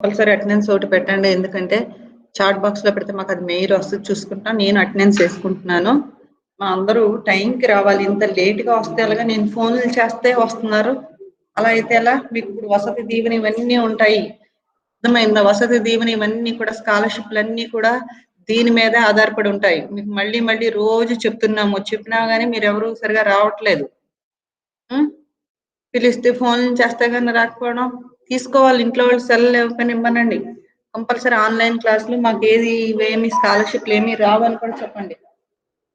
Compulsory attendance ఒకటి పెట్టండి. ఎందుకంటే చాట్ బాక్స్‌లో పెడితే మాకది మెయిల్ వస్తది చూసుకుంటా. నేను అటెండెన్స్ ఏసుకుంటున్నాను. మా అందరూ టైంకి రావాలి. ఇంత లేట్‌గా వస్తే ఎలాగా? నేను ఫోన్‌లు చేస్తే వస్తున్నారు. అలా అయితే ఎలా? మీకు ఇప్పుడు వసతి దీవెన ఇవన్నీ ఉంటాయి. అర్థమైందా? వసతి దీవెన ఇవన్నీ కూడా స్కాలర్‌షిప్‌లన్నీ కూడా దీని మీదే ఆధారపడి ఉంటాయి. మీకు మళ్ళీ మళ్ళీ రోజు చెప్తున్నాము. చెప్పినా గాని మీరెవరు సరిగ్గా రావట్లేదు. హ్మ్. పిలిస్తే ఫోన్లు చేస్తే గాని రాకపోవడం. తీసుకోవాలి ఇంట్లో వాళ్ళు సెల్‌లు ఇవ్వకపోయినా ఇమ్మనండి. కంపల్సరీ ఆన్‌లైన్ క్లాసులు మాకేది ఇవేమి స్కాలర్‌షిప్‌లేమి రావని కూడా చెప్పండి.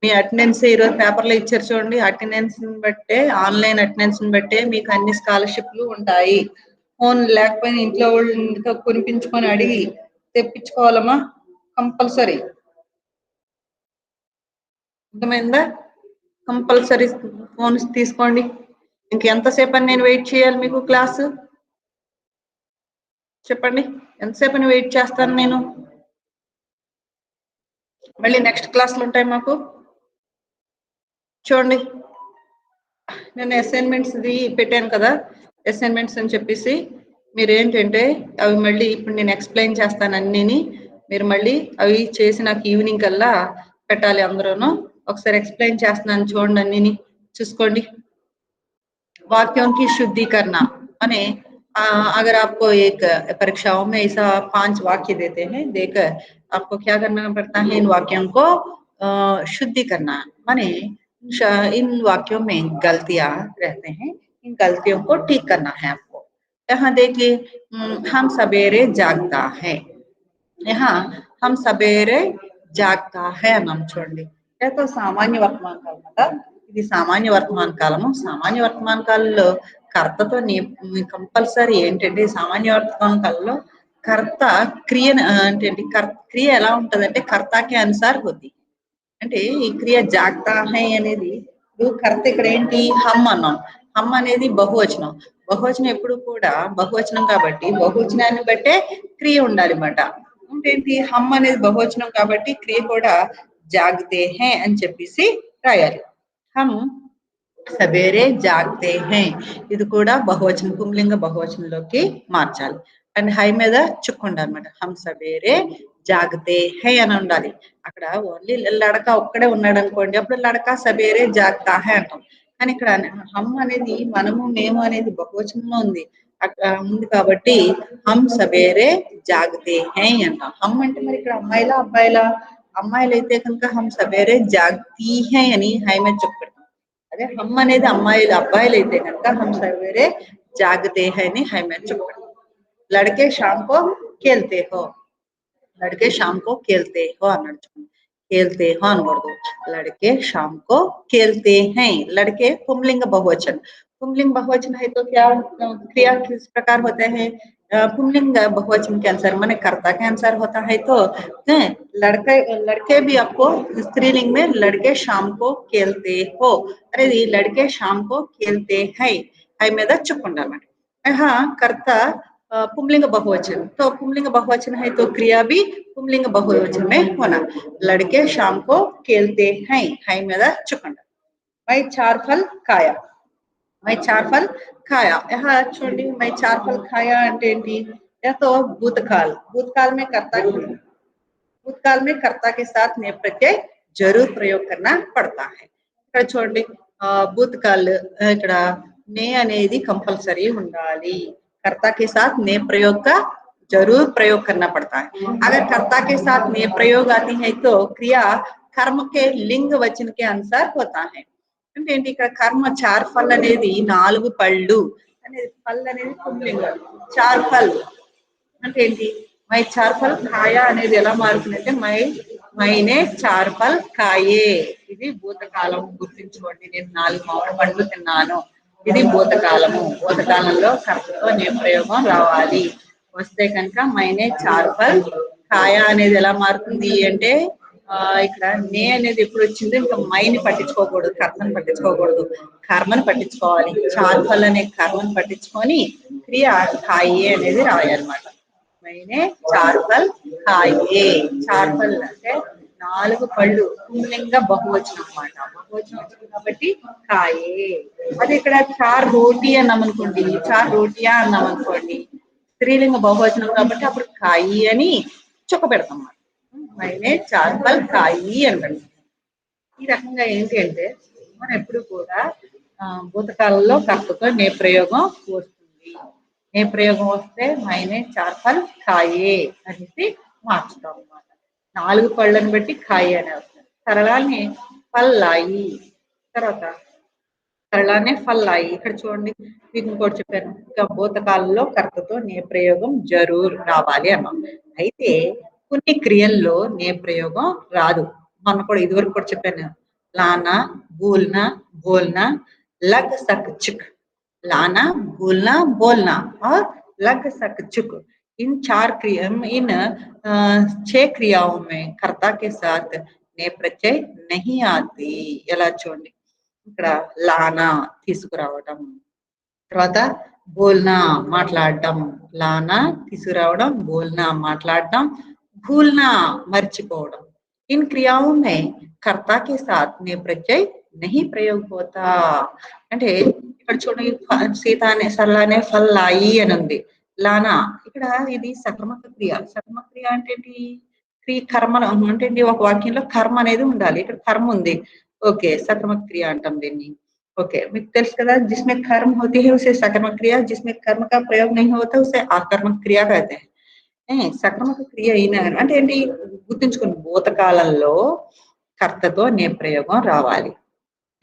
మీ అటెండెన్స్ ఈరోజు పేపర్‌లో ఇచ్చారు చూడండి. అటెండెన్స్‌ని బట్టే ఆన్‌లైన్ అటెండెన్స్‌ని బట్టే మీకు అన్ని స్కాలర్‌షిప్‌లు ఉంటాయి. ఫోన్ లేకపోయినా ఇంట్లో వాళ్ళతో కొనిపించుకొని అడిగి తెప్పించుకోవాలమ్మా కంపల్సరీ. అర్థమైందా? కంపల్సరీ ఫోన్స్ తీసుకోండి. ఇంకెంతసేపని నేను వెయిట్ చేయాలి మీకు క్లాసు? చెప్పండి. ఎంతసేపని వెయిట్ చేస్తాను నేను? మళ్ళీ నెక్స్ట్ క్లాస్‌లుంటాయి మాకు. చూడండి. నేను అసైన్‌మెంట్స్‌ది పెట్టాను కదా! అసైన్‌మెంట్స్ అని చెప్పేసి మీరేంటంటే అవి మళ్ళీ ఇప్పుడు నేను ఎక్స్‌ప్లెయిన్ చేస్తాను అన్నీని. మీరు మళ్ళీ అవి చేసి నాకు ఈవినింగ్ కల్లా పెట్టాలి అందరూను. ఒకసారి ఎక్స్‌ప్లెయిన్ చేస్తున్నాను చూడండి అన్నీని. చూసుకోండి. वाक्यों की शुद्धिकरना माने अगर आपको एक परीक्षाओं में ऐसा 5 वाक्य देते हैं, देकर आपको क्या करना पड़ता है इन वाक्यों को शुद्धि करना माने इन वाक्यों में गलतियां रहते हैं, इन गलतियों को ठीक करना है आपको। यहाँ देखिए हम सवेरे जागता है, यहाँ हम सवेरे జాగ్తా హై అన్నాం చూడండి. లేక సామాన్య వర్తమాన కాలం కదా, ఇది సామాన్య వర్తమాన కాలము. సామాన్య వర్తమాన కాలంలో కర్తతో కంపల్సరీ ఏంటంటే సామాన్య వర్తమాన కాలంలో కర్త క్రియను ఏంటంటే క్రియ ఎలా ఉంటదంటే కర్తాకే అనుసార్ హోతి. అంటే ఈ క్రియ జాగ్తా హై అనేది ఇప్పుడు కర్త ఇక్కడ ఏంటి హమ్ అన్నాం. హమ్ అనేది బహువచనం. బహువచనం ఎప్పుడు కూడా బహువచనం కాబట్టి బహువచనాన్ని బట్టే క్రియ ఉండాలన్నమాట. ఏంటి హమ్ అనేది బహువచనం కాబట్టి క్రియ కూడా జాగ్తే హై అని చెప్పేసి రాయాలి. హమ్ సవేరే జాగ్తే హై ఇది కూడా బహువచనం పుంలింగ బహువచనంలోకి మార్చాలి. అండ్ హై మీద చుక్క ఉండాలన్నమాట. హమ్ సవేరే జాగ్తే హై అని ఉండాలి. అక్కడ ఓన్లీ లడక ఒక్కడే ఉన్నాడు అనుకోండి, అప్పుడు లడక సవేరే జాగ్తా హై అంటాం. కానీ ఇక్కడ హమ్ అనేది మనము మేము అనేది బహువచనంలో ఉంది. అక్కడ ఉంది కాబట్టి హమ్ సవేరే జాగ్తే హై అంటాం. హమ్ అంటే మరి ఇక్కడ అమ్మాయిలా అబ్బాయిలా? అమ్మాయిలైతే కనుక హమ్ సవేరే జాగ్తీ హై అని హై మీద చుక్క పెడతాం. అదే హమ్ అనేది అమ్మాయిలు అబ్బాయిలైతే కనుక హమ్ సవేరే జాగ్తే హై అని హై మీద చుక్క పెడతాం. లड़के शाम को खेलते हो, लड़के शाम को खेलते हो అన్నాడు చూడండి. खेलते हो అనకూడదు. लड़के शाम को खेलते हैं, लड़के पुंलिंग बहुवचन, पुंलिंग बहुवचन है तो क्या क्रिया किस प्रकार होते हैं? पुंलिंग बहुवचन के अनुसार माने कर्ता के अनुसार होता है तो लड़के लड़के भी आपको स्त्रीलिंग में लड़के शाम को खेलते हो, अरे लड़के शाम को खेलते हैं है మీద చుక్క ఉండాలన్నమాట. यहाँ कर्ता पुंलिंग बहुवचन, तो पुंलिंग बहुवचन है तो क्रिया भी पुंलिंग बहुवचन में होना. लड़के शाम को खेलते हैं है మీద చుక్కండి. मैं 4 फल खाया, मैं 4 फल खाया. यहाँ చూడండి मैं 4 फल खाया అంటే ఏంటి? या तो भूतकाल, भूतकाल में कर्ता भूतकाल में कर्ता के साथ ने प्रत्यय जरूर प्रयोग करना पड़ता है. ఇక్కడ చూడండి భూతకాల్ ఇక్కడ నే అనేది कंपलसरी ఉండాలి. कर्ता के साथ ने प्रयोग का जरूर प्रयोग करना पड़ता है. अगर कर्ता के साथ ने प्रयोग आती है तो क्रिया कर्म के लिंग वचन के अनुसार होता है. అంటే ఏంటి ఇక్కడ కర్మ చార్ ఫల్ అనేది 4 పళ్ళు అనేది ఫల్ అనేది పుంలింగం. చార్ ఫల్ అంటే ఏంటి? మై చార్ ఫల్ ఖాయా అనేది ఎలా మారుతుందంటే మైనే చార్ ఫల్ ఖాయే. ఇది భూతకాలం గుర్తుంచుకోండి. నేను 4 మామిడి పండ్లు తిన్నాను. ఇది భూతకాలము. భూతకాలంలో కర్తతో నే ప్రయోగం రావాలి. వస్తే కనుక మైనే చార్ ఫల్ ఖాయా అనేది ఎలా మారుతుంది అంటే ఇక్కడ నే అనేది ఎప్పుడు వచ్చిందో ఇంకా మైని పట్టించుకోకూడదు, కర్మని పట్టించుకోకూడదు, కర్మని పట్టించుకోవాలి. చార్ ఫల్ అనే కర్మని పట్టించుకొని క్రియ ఖాయే అనేది రాయాలన్నమాట. मैंने 4 फल खाए, 4 फल అంటే 4 పళ్ళు పుంలింగ బహువచనం అన్నమాట. బహువచనం వచ్చింది కాబట్టి ఖాయే. అదే ఇక్కడ 4 రోటీ అన్నాం అనుకోండి, 4 రోటియా అన్నాం అనుకోండి, స్త్రీలింగ బహువచనం కాబట్టి అప్పుడు కాయి అని చుక్క పెడతాం మనం. మైనే చార్ ఫల్ కాయి అంటాం. ఈ రకంగా ఏంటి అంటే మనం ఎప్పుడు కూడా భూతకాలంలో కర్తతో నే ప్రయోగం వస్తుంది. నే ప్రయోగం వస్తే మైనే చార్ ఫల్ కాయే అనేసి మార్చుతాం అన్నమాట. 4 పళ్ళని బట్టి కాయి అని వస్తుంది. సరళాన్ని ఫల్లాయి. తర్వాత సరళాన్ని ఫల్లాయి. ఇక్కడ చూడండి మీకు ఇంకోటి చెప్పాను. ఇంకా భూతకాలంలో కర్తతో నే ప్రయోగం జరూర్ రావాలి అన్నాం. అయితే కొన్ని క్రియల్లో నే ప్రయోగం రాదు. మొన్న కూడా ఇదివరకు కూడా చెప్పాను. లానా, బూల్నా, బోల్నా, लग सक चुक लाना भूलना बोलना और लग सक चुक इन चार क्रिया इन 6 क्रियाओं में कर्ता के साथ ने प्रत्यय नहीं आती ఎలా చూడండి ఇక్కడ లానా తీసుకురావడం తర్వాత బోల్నా మాట్లాడడం లానా తీసుకురావడం బోల్నా మాట్లాడడం భూల్నా మర్చిపోవడం इन क्रियाओं में कर्ता के साथ ने प्रत्यय नहीं प्रयोग होता అంటే ఇక్కడ చూడండి సీత అనే సరళ అనే ఫల్ లాయి అని ఉంది లానా ఇక్కడ ఇది సక్రమక క్రియ సక్రమక క్రియ అంటే ఏంటి క్రియ కర్మ అంటే ఒక వాక్యంలో కర్మ అనేది ఉండాలి ఇక్కడ కర్మ ఉంది ఓకే సక్రమక క్రియ అంటాం దీన్ని ओके మీకు తెలుసు కదా जिसमें कर्म होती है उसे सकर्मक क्रिया जिसमें कर्म का प्रयोग नहीं होता उसे आकर्मक क्रिया कहते हैं సక్రమక క్రియ అయినా అంటే ఏంటి గుర్తుంచుకోండి భూతకాలంలో కర్తతో నే ప్రయోగం రావాలి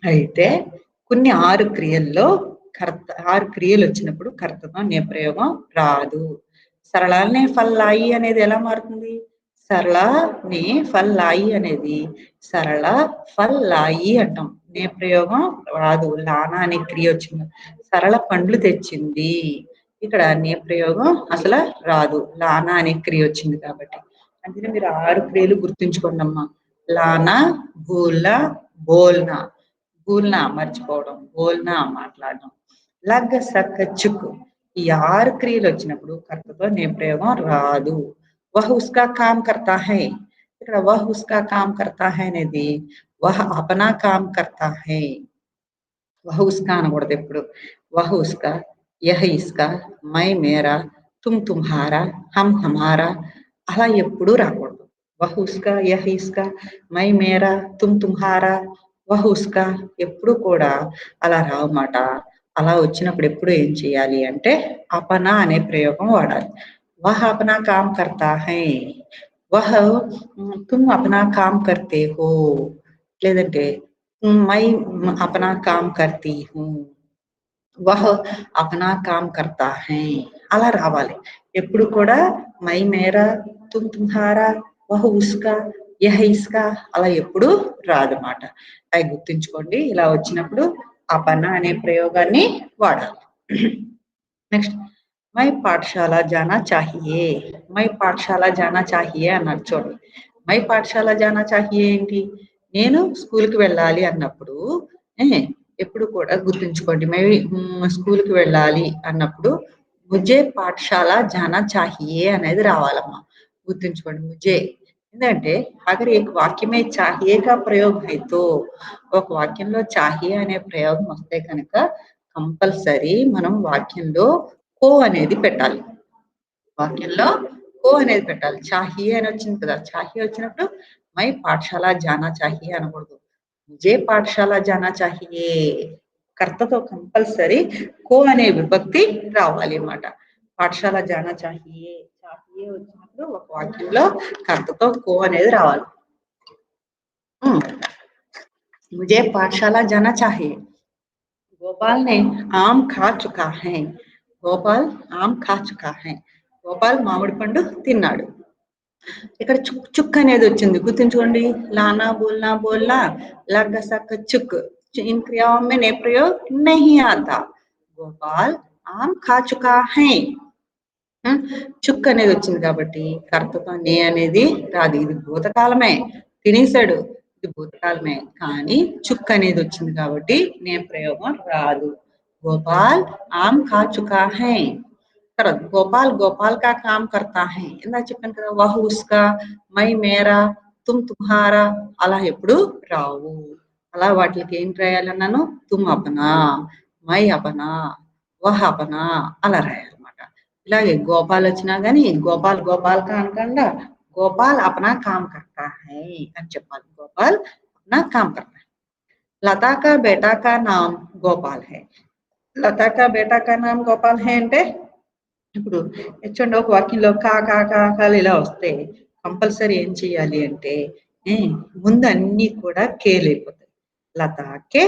అయితే కొన్ని 6 క్రియల్లో కర్త 6 క్రియలు వచ్చినప్పుడు కర్తతో నే ప్రయోగం రాదు సరళాలనే ఫల్లాయి అనేది ఎలా మారుతుంది సరళని ఫల్లాయి అనేది సరళ ఫల్లాయి అంటాం నే ప్రయోగం రాదు లానా అనే క్రియ వచ్చింది సరళ పండ్లు తెచ్చింది ఇక్కడ నే ప్రయోగం అసలు రాదు లానా అనే క్రియ వచ్చింది కాబట్టి అందుకని మీరు 6 క్రియలు గుర్తుంచుకోండి అమ్మా లానా బూల్నా బోల్నా భూల్నా మర్చిపోవడం బోల్నా మాట్లాడడం లగ్ సక్ చుక్ ఈ 6 క్రియలు వచ్చినప్పుడు కర్తతో నే ప్రయోగం రాదు వహ్ ఉస్కా కామ్ కర్తా హై ఇక్కడ వహ్ ఉస్కా కామ్ కర్తా హై అనేది వహ్ అపనా కామ్ కర్తా హై वह उसका అనకూడదు ఎప్పుడు वह उसका यह इसका मैं मेरा तुम तुम्हारा हम हमारा అలా ఎప్పుడూ రాకూడదు वह उसका यह इसका मैं मेरा तुम तुम्हारा वह उसका ఎప్పుడు కూడా అలా రావమాట అలా వచ్చినప్పుడు ఎప్పుడు ఏం చేయాలి అంటే అపనా అనే ప్రయోగం వాడాలి वह अपना काम करता है वह तुम अपना काम करते हो లేదంటే मैं अपना काम करती हूँ वह अपना काम करता है అలా రావాలి ఎప్పుడు కూడా my Mera Tum తుమ్హారా వహ్ ఉస్కా yeah Iska అలా ఎప్పుడు రాదన్నమాట అవి గుర్తుంచుకోండి ఇలా వచ్చినప్పుడు అపన అనే ప్రయోగాన్ని వాడాలి నెక్స్ట్ మై పాఠశాల జానా చాహియే మై పాఠశాల జానా చాహియే అన్నారు చూడండి మై పాఠశాల జానా చాహియే ఏంటి నేను స్కూల్కి వెళ్ళాలి అన్నప్పుడు ఎప్పుడు కూడా గుర్తుంచుకోండి స్కూల్కి వెళ్ళాలి అన్నప్పుడు ముజే పాఠశాల జానా చాహియే అనేది రావాలమ్మా గుర్తుంచుకోండి ముజే ఎందుకంటే అగర్ ఏక వాక్యమే చాహియే కా ప్రయోగ అయితే ఒక వాక్యంలో చాహియే అనే ప్రయోగం వస్తే కనుక కంపల్సరీ మనం వాక్యంలో కో అనేది పెట్టాలి వాక్యంలో కో అనేది పెట్టాలి చాహియే అని వచ్చింది కదా చాహియే వచ్చినప్పుడు మై పాఠశాల జానా చాహియే అనకూడదు ముజే పాఠశాల జానా చాహియే కర్తతో కంపల్సరీ కో అనే విభక్తి రావాలి అన్నమాట పాఠశాల జానా చాహియే చాహియే వచ్చినప్పుడు ఒక వాక్యంలో కర్తతో కో అనేది రావాలి ముజే పాఠశాల జానా చాహియే गोपाल ने आम खा चुका है గోపాల్ ఆమ్ ఖా చుకా హై గోపాల్ మామిడి పండు తిన్నాడు ఇక్కడ చుక్ చుక్ అనేది వచ్చింది గుర్తుంచుకోండి లానా బోల్నా బోల్నా లగ్ సక్ చుక్ इन क्रियाओं में ने प्रयोग नहीं आता गोपाल आम खा चुका है చుక్ అనేది వచ్చింది కాబట్టి కర్తతో నే అనేది రాదు ఇది భూతకాలమే తినేశాడు ఇది భూతకాలమే కానీ చుక్ అనేది వచ్చింది కాబట్టి నే ప్రయోగం రాదు గోపాల్ ఆమ్ ఖా చుకా హై తర్వాత గోపాల్ గోపాల్ కా కామ్ కర్తా హై ఇందాక చెప్పాను కదా వహ్ ఉస్కా మై మేరా తుమ్ తుమ్హారా అలా ఎప్పుడు రావు అలా వాటికి ఏం రాయాలన్నాను తుమ్ అపనా మై అపనా వహ్ అపనా అలా రాయాలన్నమాట ఇలాగే గోపాల్ వచ్చినా గానీ గోపాల్ గోపాల్ కా అనకుండా గోపాల్ అప్నా కామ్ కర్తా హై అని చెప్పాలి. గోపాల్ అప్నా కామ్ కర్తా హై. లతా కా బేటా కా నామ్ గోపాల్ హై. లతా కా బేటా కా నామ్ గోపాల్ హై అంటే ఇప్పుడు చూడండి ఒక వాక్యంలో కా కా కా కాలు ఇలా వస్తే కంపల్సరీ ఏం చేయాలి అంటే ముందు అన్ని కూడా కేలు అయిపోతాయి. లతా కే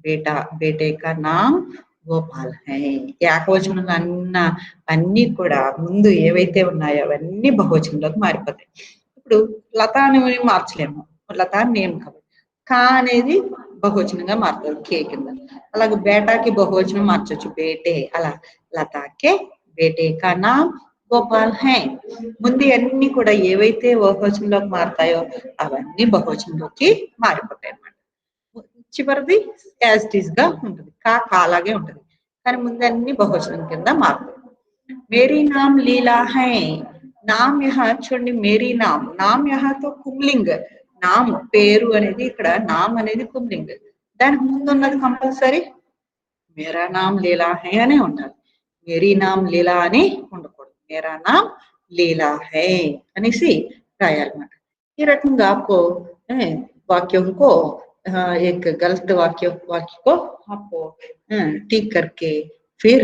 బేటా బేటే కా నామ్ గోపాల్ హై. ఏకవచనంలో అన్ని కూడా ముందు ఏవైతే ఉన్నాయో అవన్నీ బహువచనంలోకి మారిపోతాయి. ఇప్పుడు లత అని మార్చలేము, లత నేమ్ కాబట్టి కా అనేది బహువచనంగా మారుతుంది కే కింద. అలాగే బేటాకి బహువచనం మార్చొచ్చు బేటే. అలా లతాకే బేటే కా నామ్ గోపాల్ హై. ముందు అన్ని కూడా ఏవైతే బహువచనంలోకి మారుతాయో అవన్నీ బహువచనంలోకి మారిపోతాయి అన్నమాట. చివరిది యాజ్ ఇట్ ఈస్ గా ఉంటుంది, కాలాగే ఉంటుంది, కానీ ముందు అన్ని బహువచనం కింద మారుతాయి. మేరీ నామ్ లీలా హై. నామ్ యహ చూడండి, మేరీ నామ్ యహతో పుంలింగ్. నామ్ పేరు అనేది ఇక్కడ నామ్ అనేది పుంలింగ్. దానికి ముందు ఉన్నది కంపల్సరీ మేరా నామ్ లీలా హై అనే ఉండాలి. మేరీ నామ్ లీలా అని ఉండకూడదు. మేరా నామ్ లీలా హై అనేసి రాయాలన్నమాట. ఈ రకంగా आपको वाक्यों को एक गलत वाक्य को आपको ठीक करके फिर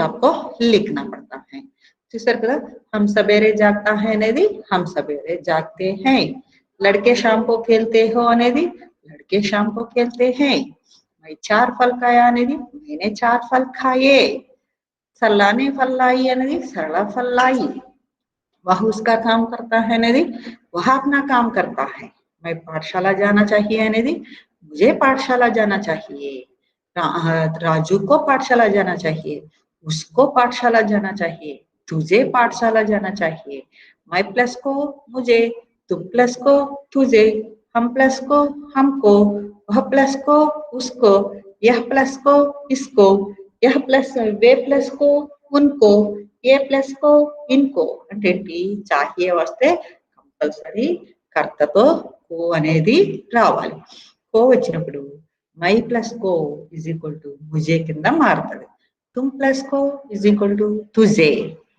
आपको लिखना पड़ता है. చూసారు కదా, हम सवेरे जागता है అనేది हम सवेरे जागते हैं. लड़के शाम को खेलते हो అనేది लड़के शाम को खेलते हैं. मैं 4 फल खाया అనేది मैंने 4 फल खाए. सरला ने फल लाई అనేది सरला फल लाई. वह उसका काम करता है అనేది वह अपना काम करता है. मैं पाठशाला जाना चाहिए అనేది मुझे पाठशाला जाना चाहिए. राजू को पाठशाला जाना चाहिए, उसको पाठशाला जाना चाहिए, तुझे पाठशाला जाना चाहिए. मैं प्लस को मुझे, तुम प्लस को तुझे, हम प्लस को हमको, वह प्लस को उसको, यह प्लस को इसको, यह प्लस वे प्लस को उनको, ఏ ప్లస్ కో ఇన్కో అంటే చాహియే వస్తే కంపల్సరీ కర్తతో కో అనేది రావాలి. కో వచ్చినప్పుడు మై ప్లస్ కో ఇజ్ ఈక్వల్ టు ముజే కింద మారుతుంది. తుమ్ ప్లస్ కో ఇజ్ ఈక్వల్ టు తుజే,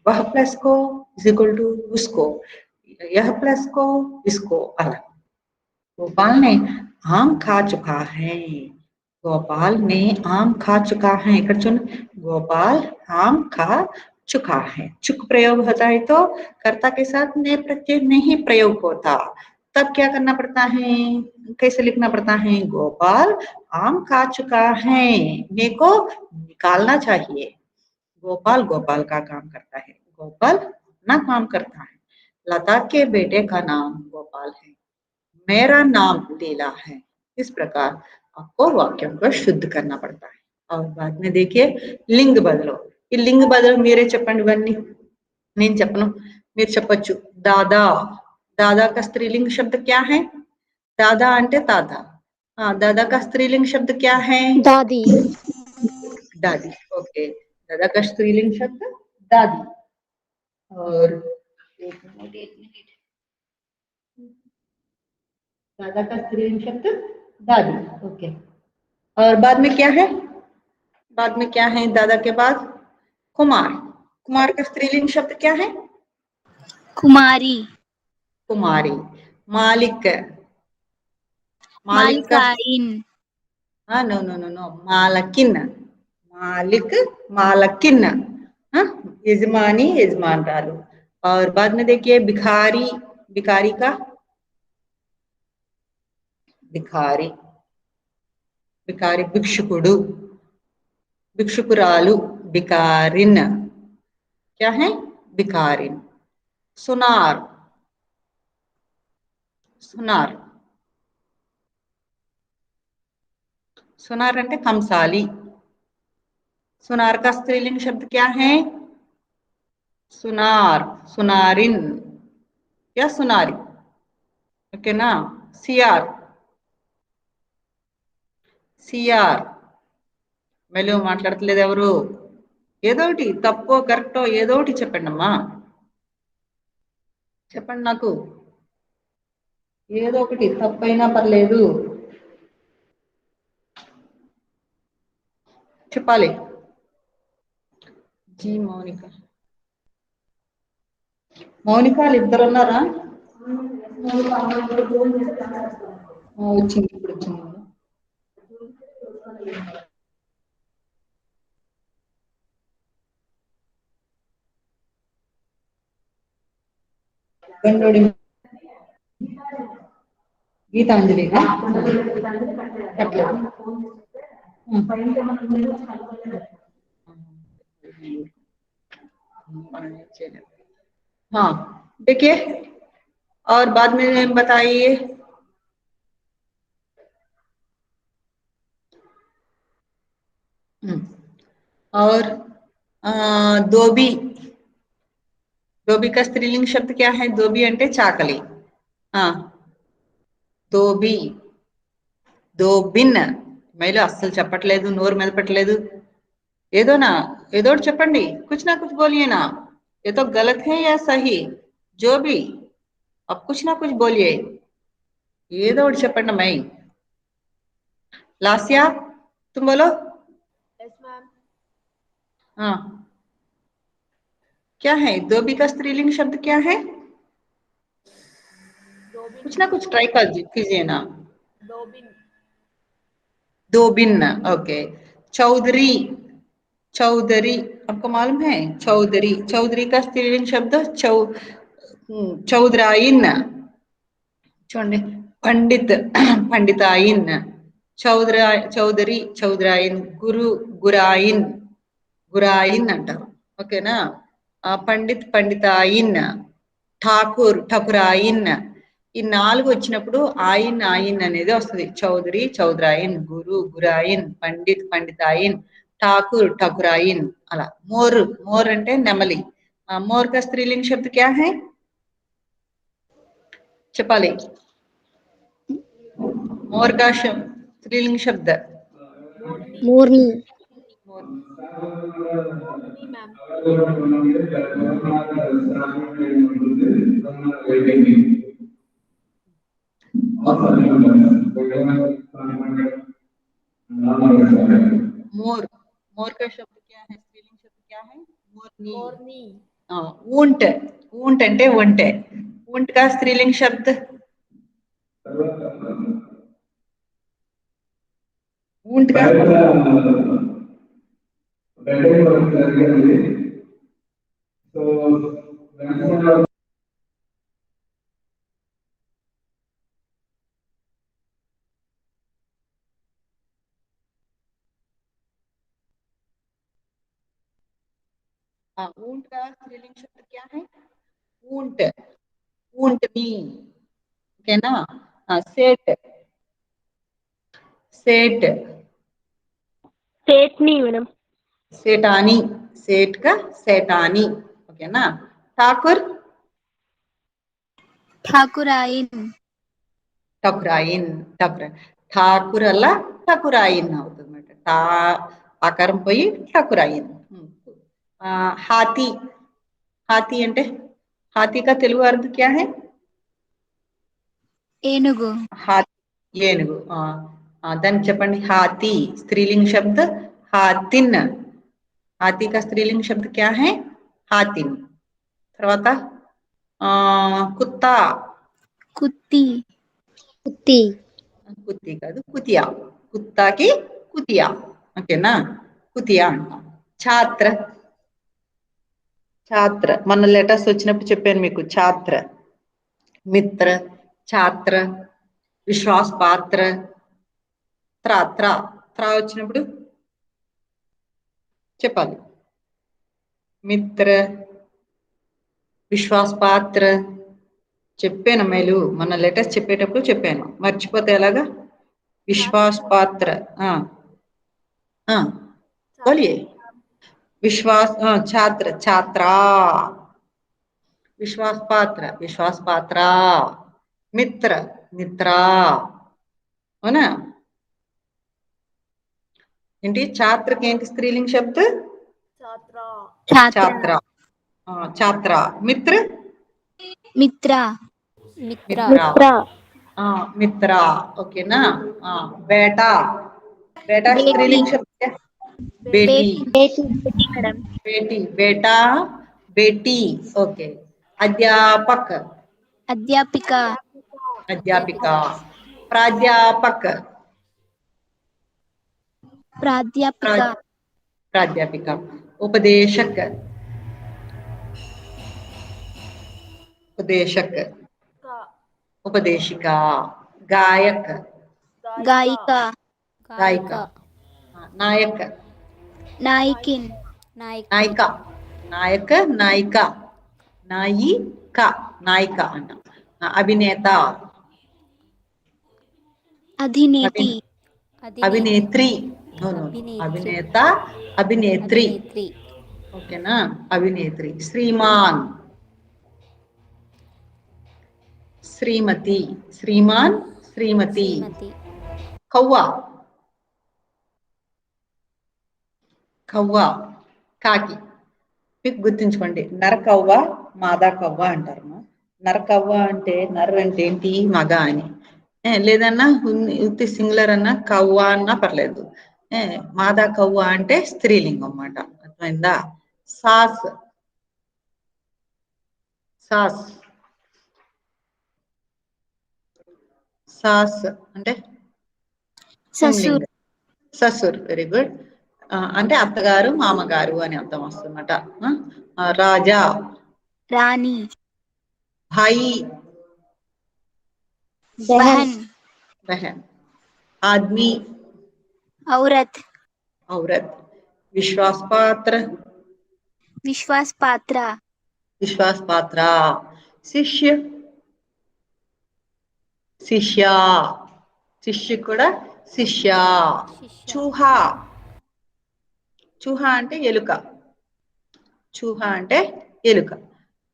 వహ్ ప్లస్ కో ఇజ్ ఈక్వల్ టు ఉస్కో, యహ్ ప్లస్ కో ఇస్కో. అలా गोपाल ने आम खा चुका है. गोपाल ने आम खा चुका है. ఇక్కడ చూడండి, गोपाल आम खा चुका है. चुक प्रयोग होता है तो कर्ता के साथ ने प्रत्यय नहीं प्रयोग होता. तब क्या करना पड़ता है, कैसे लिखना पड़ता है, गोपाल आम खा चुका है. ने को निकालना चाहिए. गोपाल गोपाल का काम करता है, गोपाल अपना काम करता है. लता के बेटे का नाम गोपाल है. मेरा नाम लीला है. इस प्रकार आपको वाक्यों को शुद्ध करना पड़ता है. और बाद में देखिए लिंग बदलो. ఈ లింగ బదులు మీరే చెప్పండి ఇవన్నీ, నేను చెప్పను, మీరు చెప్పొచ్చు. దాదా, दादा का स्त्रीलिंग शब्द क्या है, दादा అంటే తాత. दादा का स्त्रीलिंग शब्द क्या है, दादी. दादी. ओके, दादा का स्त्रीलिंग शब्द दादी. और एक मिनट, दादा का स्त्रीलिंग शब्द दादी. ओके, और बाद में क्या है, बाद में क्या है दादा के बाद, कुमार. कुमार का स्त्रीलिंग शब्द क्या है, कुमारी. कुमारी. मालिक, मालिक का नो नो नो नो, मालकिन. मालिक मालकिन, यजमानी यजमानरालु. और बाद में देखिए भिखारी, भिखारी का भिखारी, भिखारी भिक्षुकुडु, भिक्षुकुरालु भिकारिन. क्या है, भिकारिन. सुनार, सुनार. सुनार అంటే కంసాలి. सुनार का स्त्रीलिंग शब्द क्या है, सुनार, सुनारिन या सुनारी. ఓకేనా. CR, CR. మళ్ళీ మాట్లాడట్లేదు ఎవరు, ఏదో ఒకటి తప్పో కరెక్టో ఏదో ఒకటి చెప్పండి అమ్మా, చెప్పండి నాకు, ఏదో ఒకటి తప్పైనా పర్లేదు చెప్పాలి. జీ మౌనిక, మౌనికాలు ఇద్దరు ఉన్నారా? వచ్చింది, ఇప్పుడు వచ్చింది. గీతాంజలిగా हाँ देखिए, और बाद में बताइए। और धोबी, धोबी का स्त्रीलिंग शब्द क्या है? धोबी अंटे चाकली। हाँ, धोबी, धोबिन। मैंने అస్సలు చెప్పట్లేదు, నోరు మెదపట్లేదు. ఏదోనా ఏదో ఒకటి చెప్పండి, कुछ ना कुछ बोलिए ना, ये तो गलत है या सही, जो भी, अब कुछ ना कुछ बोलिए, ఏదో ఒకటి చెప్పండి అమ్మాయి. लास्या तुम बोलो. Yes ma'am. हाँ, क्या है धोबी का स्त्रीलिंग शब्द क्या है? कुछ ना कुछ ट्राई कीजिए ना. धोबिन. धोबिन, ओके. चौधरी, चौधरी आपको मालूम है? चौधरी, चौधरी का स्त्रीलिंग शब्द चौधराइन. చూడండి, పండిత్, పండితాయిన్. చౌదరి, చౌదరాయిన్. గురు, గురాయిన్, గురాయిన్ అంటారు. ఓకేనా? పండిత్, పండితాయిన్. ఠాకూర్, ఠకురాయిన్. ఈ 4 వచ్చినప్పుడు ఆయిన్, ఆయిన్ అనేది వస్తుంది. చౌదరి, చౌదరాయిన్, గురు, గురాయిన్, పండిత్, పండితాయిన్, ఠాకూర్, ఠకురాయిన్. అలా. మోర్, మోర్ అంటే నెమలి. మోర్ కా స్త్రీలింగ్ శబ్ద క్యా హై? చెప్పాలి. मोर का स्त्रीलिंग शब्द मोरनी मैम. मोर, मोर का शब्द क्या है? स्त्रीलिंग शब्द क्या है? मोरनी. मोरनी. ऊंट, ऊंट అంటే ఒంటె. ऊंट का स्त्रीलिंग शब्द ऊंट का ऊंट का स्त्रीलिंग शब्द क्या है? ऊंट, ऊंटनी. ओकेना? सेठ, सेठ, सेठनी मैडम. सेठानी, सेठ का सेठानी. ओकेना? ठाकुर, ठाकुराइन. ठकुराइन, ठाकुर अल्ला ठकुराइन అవుతుందన్నమాట. టా ఆకారం పోయి ठकुराइन. हाथी, हाथी అంటే हाथी का తెలుగు అర్థం क्या है? ఏనుగు. हाथी, ఏనుగు. దాన్ని చెప్పండి. हाथी स्त्रीलिंग शब्द हाथिन. हाथी का स्त्रीलिंग शब्द क्या है? हाथिन. తర్వాత कुत्ता, कुत्ती. कुत्ती. కుత్తి కాదు, కుతియా. కుత్తాకి కుతియా. ఓకేనా? కుతియా అంటాం. ఛాత్ర, ఛాత్ర మన లెటర్స్ వచ్చినప్పుడు చెప్పాను మీకు. ఛాత్ర, మిత్ర, ఛాత్ర, విశ్వాస్ పాత్ర. త్రా, త్రా, త్రా వచ్చినప్పుడు చెప్పాలి. మిత్ర, విశ్వాస్ పాత్ర. చెప్పాను మేలు, మన లెటర్స్ చెప్పేటప్పుడు చెప్పాను, మర్చిపోతే ఎలాగా? విశ్వాస్ పాత్ర. बोलिए. विश्वास, छात्र, छात्रा. विश्वास पात्र, विश्वास पात्रा. मित्र, मित्रा. है ना? ఏంటి ఛాత్రకి ఏంటి స్త్రీలింగ్ శబ్ద? छात्रा. ఛాత్ర, ఛాత్ర. మిత్ర, మిత్ర. మిత్ర. మిత్ర. ఓకేనా? బేటా, बेटा स्त्रीलिंग शब्द क्या? बेटी, बेटी. बेटी मैडम. बेटी, बेटा, बेटी. ओके. अध्यापक अध्यापिका अध्यापिका प्राध्यापक प्राध्यापिका प्राध्यापिका उपदेशक उपदेशक का उपदेशिका गायक गायिका गायिका नायक नायिकिन नायिका नायक नायिका नायिका नायिका అన్న అభినేత अधिनेती अभिनेत्री नो नो अभिनेता अभिनेत्री ओकेना अभिनेत्री श्रीमान श्रीमती श्रीमान श्रीमती कौवा కవ్వ కాకి మీకు గుర్తుంచుకోండి నరకవ్వ మాదా కవ్వ అంటారు నరకవ్వ అంటే నర్ అంటే ఏంటి మగ అని లేదన్నా ఉత్తి సింగులర్ అన్నా కవ్వ అన్నా పర్లేదు మాదా కవ్వ అంటే స్త్రీలింగం అన్నమాట అర్థమైందా సాస్ సాస్ సాస్ అంటే ससुर ససుర్ వెరీ గుడ్ అంటే అత్తగారు మామగారు అని అర్థం వస్తుందన్నమాట రాజా रानी భాయి बहन बहन आदमी औरत औरत विश्वास पात्र विश्वास पात्र विश्वास पात्रा शिष्य शिष्या शिष्य కూడా శిష్య చూహా చూహా అంటే ఎలుక చూహా అంటే ఎలుక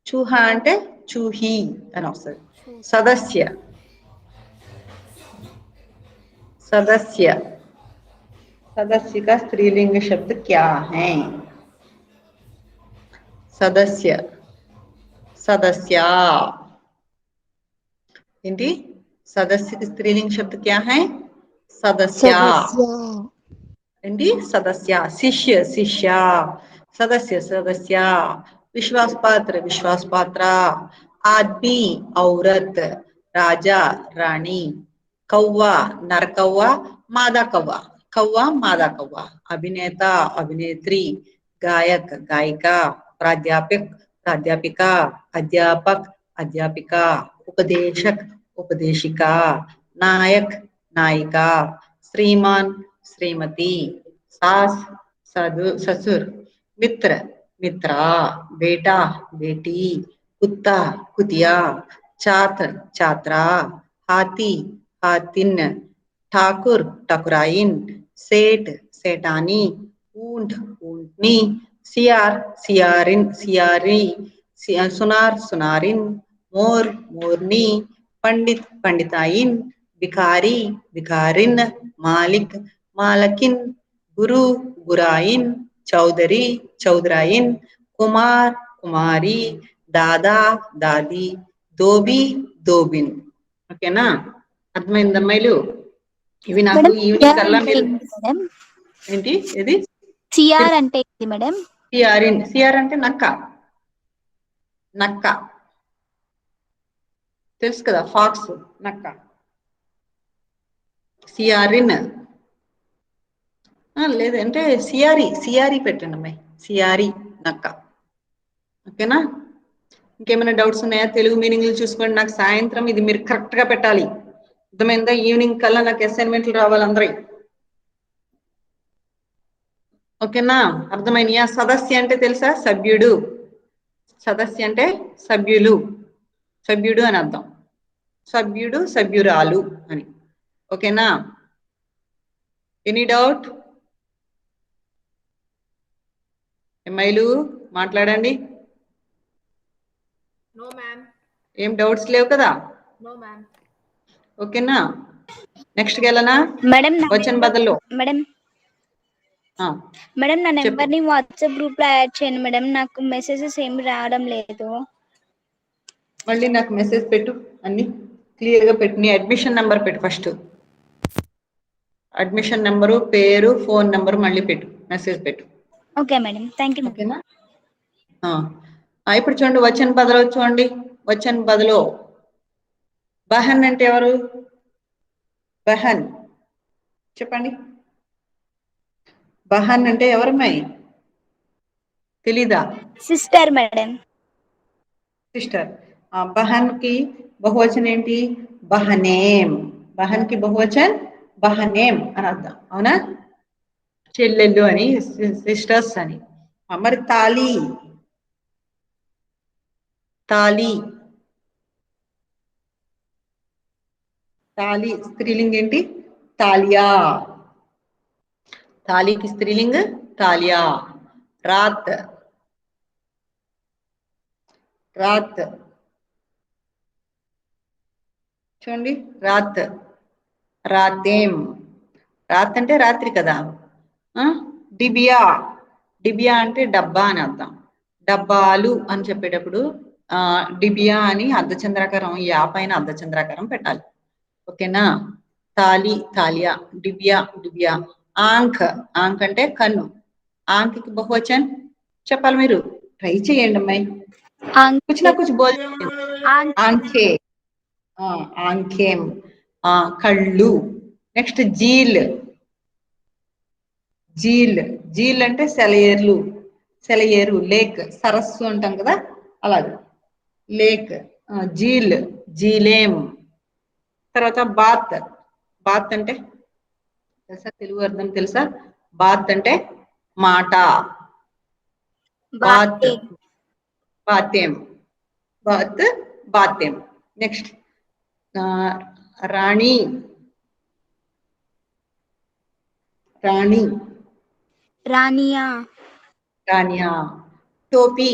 చూహా అంటే చూహి అని వస్తుంది సదస్య सदस्य सदस्य का स्त्रीलिंग शब्द क्या है सदस्य सदस्या हिंदी सदस्य की स्त्रीलिंग शब्द क्या है सदस्या हिंदी सदस्य शिष्य शिष्या सदस्य सदस्य विश्वास पात्र आदमी औरत राजा रानी कौवा नरकौवा मादा कौवा कौवा मादा कौवा अभिनेता अभिनेत्री गायक गायिका प्राध्यापक प्राध्यापिका अध्यापक अध्यापिका उपदेशक उपदेशिका नायक नायिका श्रीमान श्रीमती सास ससुर मित्र मित्रा बेटा बेटी कुत्ता कुतिया छात्र छात्रा हाथी हातिन ठाकुर ठकुराइन सेठ सेठानी ऊंट ऊंटनी सियार सियारिन सियारी सुनार सुनारिन मोर मोरनी पंडित पंडिताइन भिखारी भिखारिन मालिक मालकिन गुरु गुराइन चौधरी चौधराइन कुमार कुमारी दादा दादी దోబి దోబిన్ ఓకేనా అర్థమైంది అమ్మాయిలు ఇవి నాకు ఈవినింగ్ కల్లా మీరు ఏంటి ఇది సిఆర్ అంటే ఏంటి మేడం సిఆర్ఇన్ సిఆర్ అంటే నక్క నక్క తెలుసు కదా ఫాక్స్ నక్క సిఆర్ఇన్ లేదంటే సిఆరి సిఆరి పెట్టండి అమ్మాయి సిఆరి నక్క ఓకేనా ఇంకేమైనా డౌట్స్ ఉన్నాయా తెలుగు మీనింగ్లు చూసుకోండి నాకు సాయంత్రం ఇది మీరు కరెక్ట్ గా పెట్టాలి అర్థమైందా ఈవినింగ్ కల్లా నాకు అసైన్మెంట్లు రావాలి అందరూ ఓకేనా అర్థమైనయా సదస్య అంటే తెలుసా సభ్యుడు సదస్య అంటే సభ్యులు సభ్యుడు అని అర్థం సభ్యుడు సభ్యురాలు అని ఓకేనా ఎనీ డౌట్ అమ్మాయిలు మాట్లాడండి No, ma'am. ఏం డౌట్స్ లేవు కదా No, ma'am. ఓకేనా నెక్స్ట్ కి వెళ్ళనా మేడం వచ్చిన బదులు మేడం మేడం నా నెంబర్ ని వాట్సాప్ గ్రూప్ లో యాడ్ చేయండి మేడం నాకు మెసేజెస్ ఏమి రావడం లేదు మళ్ళీ నాకు మెసేజ్ పెట్టు అన్ని క్లియర్ గా పెట్టు నీ అడ్మిషన్ నెంబర్ పెట్టు ఫస్ట్ అడ్మిషన్ నెంబరు పేరు ఫోన్ నెంబర్ మళ్ళీ పెట్టు మెసేజ్ పెట్టు ఓకే మేడం థ్యాంక్ యూ ఓకేనా ఇప్పుడు చూడండి వచన బదులు చూడండి. వచన బదులు బహన్ అంటే ఎవరు? బహన్ చెప్పండి. బహన్ అంటే ఎవరమ్మాయి? తెలీదా? Sister madam. సిస్టర్. బహన్ కి బహువచనం ఏంటి? బహనేం. బహన్ కి బహువచన్ బహనేం అని అర్థం. అవునా? చెల్లెళ్ళు అని, సిస్టర్స్ అని. మరి తాళి, తాళి, తాళి స్త్రీలింగ్ ఏంటి? తాలియా. తాళికి స్త్రీలింగ్ తాలియా. రాత్, రాత్ చూడండి. రాత్, రాతేం. రాత్ అంటే రాత్రి కదా. డిబియా, డిబియా అంటే డబ్బా అని అర్థం. డబ్బాలు అని చెప్పేటప్పుడు డిబియా అని అర్ధచంద్రాకారం, యా పైన అర్ధచంద్రాకారం పెట్టాలి. ఓకేనా? తాలి, తాలియా. డిబియా, డిబియా. ఆంఖ్, ఆంఖ్ అంటే కన్ను. ఆంఖ్కి బహువచన్ చెప్పాలి. మీరు ట్రై చేయండి అమ్మాయి. కుछ ना कुछ बोल. ఆంఖే, ఆంఖేం. కళ్ళు. Next zeal, zeal. జీల్ అంటే సెలయేర్లు, సెలయేరు. లేక్, సరస్సు అంటాం కదా, అలాగే లేక్. జీల్, జీలేం. తర్వాత బాత్. బాత్ అంటే తెలుసా? తెలుగు అర్థం తెలుసా? బాత్ అంటే మాట. బాత్, బాతేం. బాత్, బాతేం. నెక్స్ట్ రాణి, రాణి, రానియా. రానియా. టోపీ,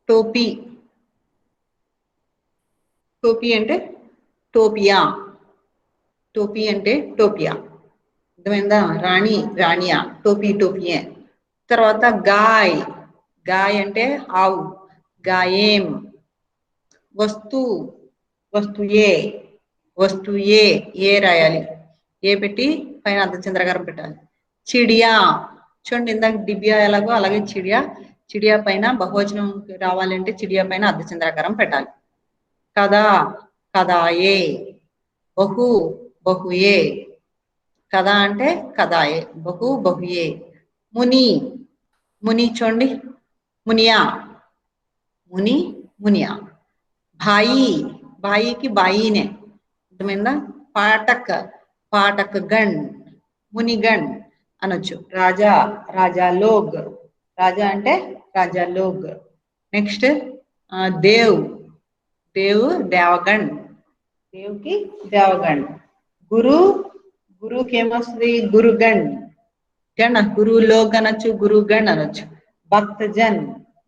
టోపీ. టోపీ అంటే టోపియా. టోపీ అంటే టోపియా. అర్థమైందా? రాణి, రాణియా. టోపీ, టోపియే. తర్వాత గాయ్, గాయ్ అంటే ఆవు. గాయేం. వస్తు, వస్తుయే. వస్తుయే, ఏ రాయాలి. ఏ పెట్టి పైన అర్ధచంద్రగారం పెట్టాలి. చిడియా చూడండి. ఇందాక డిబియా ఎలాగో అలాగే చిడియా. చిడియా పైన బహువచనం రావాలంటే చిడియా పైన అర్ధచంద్రాకారం పెట్టాలి. కదా, కదాయే. బహు, బహుయే. కదా అంటే కదాయే. బహు, బహుయే. ముని, ముని చూడండి. మునియా, ముని, మునియా. భాయి, భాయికి బాయినే. అర్థమైందా? పాటక్, పాటక్ గణ్, మునిగణ్ అనొచ్చు. రాజా, రాజా లోగ్. రాజా అంటే రాజా లోగ్. నెక్స్ట్ దేవ్, దేవ్ దేవగణ్. దేవుకి దేవగణ్. గురు, గురుకి ఏమొస్తుంది? గురుగణ్. గణ్, గురువు లోగ్ అనొచ్చు, గురుగణ్ అనొచ్చు. భక్త జన్,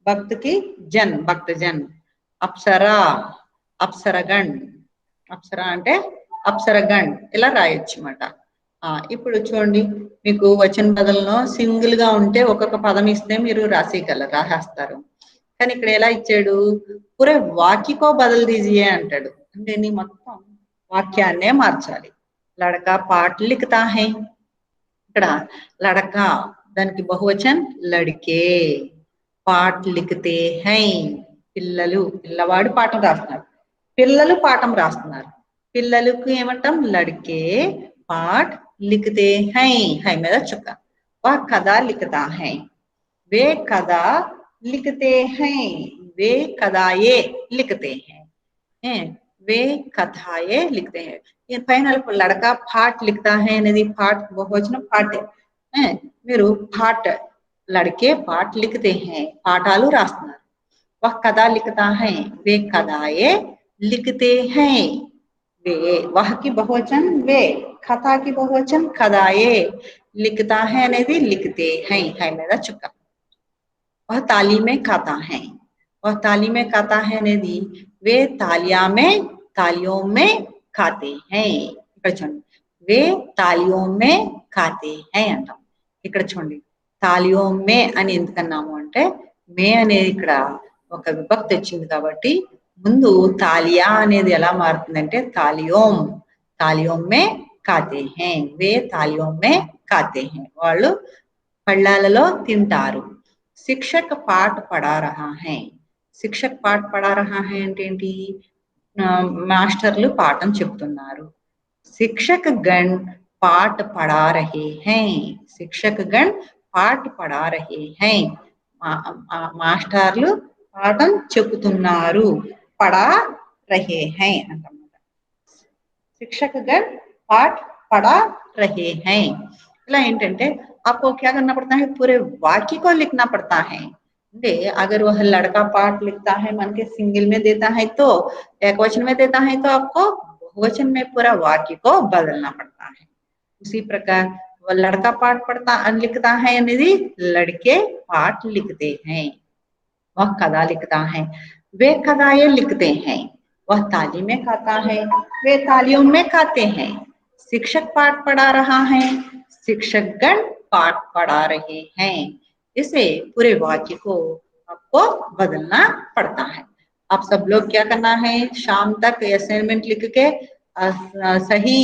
భక్తికి జన్, భక్త జన్. అప్సరా, అప్సరగణ్. అప్సర అంటే అప్సరగణ్. ఇలా రాయొచ్చు అన్నమాట. ఇప్పుడు చూడండి, మీకు వచన బదులను సింగిల్ గా ఉంటే ఒక్కొక్క పదం ఇస్తే మీరు రాసేస్తారు. కానీ ఇక్కడ ఎలా ఇచ్చాడు? పూరే వాక్యకో బదులు దీజియే అంటాడు. అంటే నీ మొత్తం వాక్యాన్నే మార్చాలి. లడకా పాఠ్ లిఖతా హై. ఇక్కడ లడకా దానికి బహువచన్ లడికే. పాఠ్ లిఖతే హై. పిల్లలు, పిల్లవాడు పాఠం రాస్తున్నారు. పిల్లలు పాఠం రాస్తున్నారు. పిల్లలకు ఏమంటాం? లడికే పాఠ్ లిఖతే హై. హై మీద చుక్క. వా కథా లిఖతా హై. వే కథా लिखते हैं. वे कदाये लिखते हैं. वे कथाये लिखते हैं. ये फाइनल लड़का पाठ लिखता है అనేది पाठ बहुवचనం పాఠే. మీరు పాఠ, लड़के पाठ लिखते हैं. పాఠాలు రాస్తున్నారు. वह कथा लिखता है. वे कथाये लिखते हैं. वे, वह की बहुवचन वे, कथा की बहुवचन कथाये. लिखता है అనేది लिखते हैं. है మీద చుక్క. वह ताली में खाता है. वह ताली में खाता है అనేది वे तालिया में, तालियों में खाते हैं. ఇక్కడ చూడండి. वे तालियों में खाते हैं అంటాం. ఇక్కడ చూడండి. తాలియో మే అని ఎందుకన్నాము అంటే మే అనేది ఇక్కడ ఒక విభక్తి వచ్చింది కాబట్టి ముందు తాలియా అనేది ఎలా మారుతుందంటే తాలియోం. తాలియోం మే ఖాతే హై. వే తాలియోం మే ఖాతే హై. వాళ్ళు పళ్ళాలలో తింటారు. शिक्षक पाठ पढ़ा रहा है शिक्षक पाठ पढ़ा रहा है అంటే ఏంటి మాస్టర్లు పాఠం చెప్తున్నారు शिक्षक गण पाठ पढ़ा रहे हैं शिक्षक गण पाठ पढ़ा रहे हैं మాస్టర్లు పాఠం చెప్తున్నారు పడా రహే हैं అన్నమాట शिक्षक गण पाठ पढ़ा रहे हैं ఇలా ఏంటంటే आपको क्या करना पड़ता है पूरे वाक्य को लिखना पड़ता है अगर वह लड़का पाठ लिखता है मन के सिंगल में देता है तो एक वचन में देता है तो आपको बहुवचन में पूरा वाक्य को बदलना पड़ता है उसी प्रकार वह लड़का पाठ पढ़ता लिखता है यानी लड़के पाठ लिखते हैं वह कथा लिखता है वे कथाएं लिखते हैं वह ताली में खाता है वे तालियों में खाते हैं शिक्षक पाठ पढ़ा रहा है शिक्षक गण पाठ पढ़ा रहे हैं इसे पूरे वाक्य को आपको बदलना पड़ता है आप सब लोग क्या करना है शाम तक असाइनमेंट लिख के सही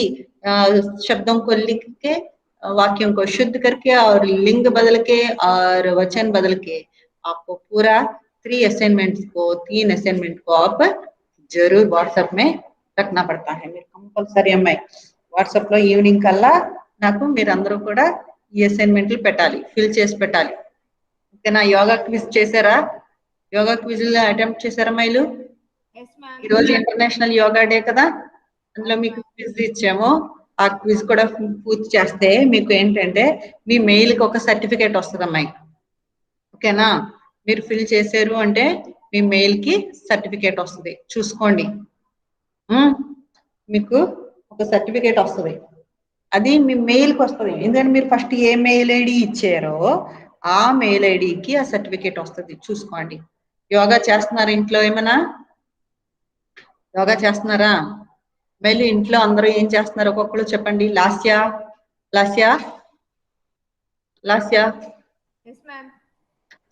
शब्दों को लिख के वाक्यों को शुद्ध करके और लिंग बदल के और वचन बदल के आपको पूरा 3 असाइनमेंट को आप जरूर व्हाट्सएप में रखना पड़ता है మీరు కంపల్సరీ అమ్మాయి వాట్సాప్ లో ఈవినింగ్ కల్లా నాకు మీరందరూ కూడా ఈ అసైన్మెంట్లు పెట్టాలి ఫిల్ చేసి పెట్టాలి ఓకేనా యోగా క్విజ్ చేశారా యోగా క్విజ్ అటెంప్ట్ చేశారా మైలు yes ma'am ఈ రోజు ఇంటర్నేషనల్ యోగా డే కదా అందులో మీకు క్విజ్ ఇచ్చాము ఆ క్విజ్ కూడా పూర్తి చేస్తే మీకు ఏంటంటే మీ మెయిల్ కి ఒక సర్టిఫికేట్ వస్తుంది అమ్మాయి ఓకేనా మీరు ఫిల్ చేశారు అంటే మీ మెయిల్ కి సర్టిఫికేట్ వస్తుంది చూసుకోండి మీకు ఒక సర్టిఫికేట్ వస్తుంది అది మీ మెయిల్ కి వస్తుంది ఎందుకంటే మీరు ఫస్ట్ ఏ మెయిల్ ఐడి ఇచ్చారో ఆ మెయిల్ ఐడికి ఆ సర్టిఫికేట్ వస్తుంది చూసుకోండి యోగా చేస్తున్నారా ఇంట్లో ఏమైనా యోగా చేస్తున్నారా మళ్ళీ ఇంట్లో అందరూ ఏం చేస్తున్నారు ఒక్కొక్కరు చెప్పండి లాస్య లాస్య లాస్య yes ma'am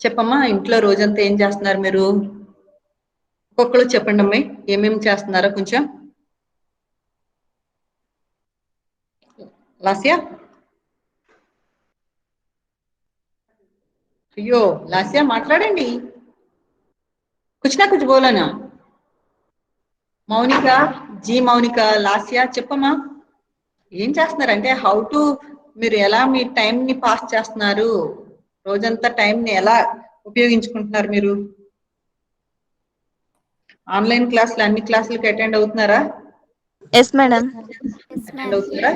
చెప్పమ్మా ఇంట్లో రోజంతా ఏం చేస్తున్నారు మీరు ఒక్కొక్కరు చెప్పండి అమ్మాయి ఏమేమి చేస్తున్నారో కొంచెం లాస్య అయ్యో లాస్య మాట్లాడండి कुछ ना कुछ बोलो ना మౌనిక జీ మౌనిక లాస్య చెప్పమ్మా ఏం చేస్తున్నారంటే హౌ టు మీరు ఎలా మీ టైం ని పాస్ చేస్తున్నారు రోజంతా టైం ని ఎలా ఉపయోగించుకుంటున్నారు మీరు ఆన్లైన్ క్లాసులు అన్ని క్లాసులకి అటెండ్ అవుతున్నారా ఎస్ మేడం అటెండ్ అవుతున్నారా